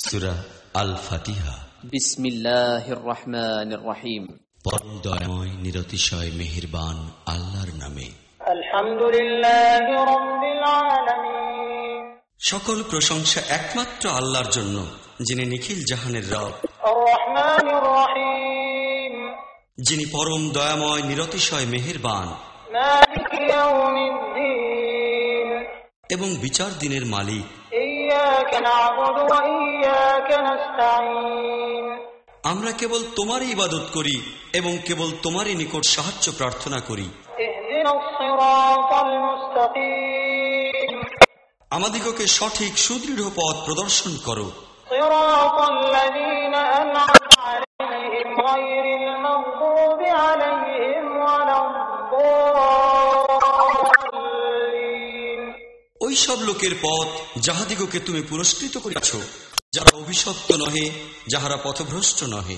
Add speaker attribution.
Speaker 1: সূরা আল ফাতিহা।
Speaker 2: বিসমিল্লাহির রহমানির রহিম।
Speaker 1: পরম দয়াময় নিরতিশয় মেহেরবান আল্লাহর নামে।
Speaker 3: আলহামদুলিল্লাহি রাব্বিল আলামিন।
Speaker 1: সকল প্রশংসা একমাত্র আল্লাহর জন্য, যিনি নিখিল জাহানের রব।
Speaker 3: আর রহমানির রহিম।
Speaker 1: যিনি পরম দয়াময় নিরতিশয় মেহেরবান।
Speaker 3: মালিকি ইয়াউমিদ্দিন।
Speaker 1: এবং বিচার দিনের মালিক।
Speaker 3: ইয়্যাকা না'বুদু ওয়া ইয়্যাকা নাস্তাঈন।
Speaker 1: আমরা কেবল তোমারই ইবাদত করি এবং কেবল তোমারই নিকট সাহায্য প্রার্থনা করি।
Speaker 3: ইহদিনাস সিরাতাল মুস্তাকিম।
Speaker 1: আমাদিগকে সঠিক সুদৃঢ় পথ প্রদর্শন করো।
Speaker 3: সিরাতাল্লাযীনা আন'আমতা আলাইহিম গায়রিল মাগদুবি আলাইহিম ওয়ালাদ-দাল্লিন।
Speaker 1: ওই সব লোকের পথ যাহাদিগকে তুমি পুরস্কৃত করিয়াছ, যারা অভিশপ্ত নহে, যাহারা পথভ্রষ্ট নহে।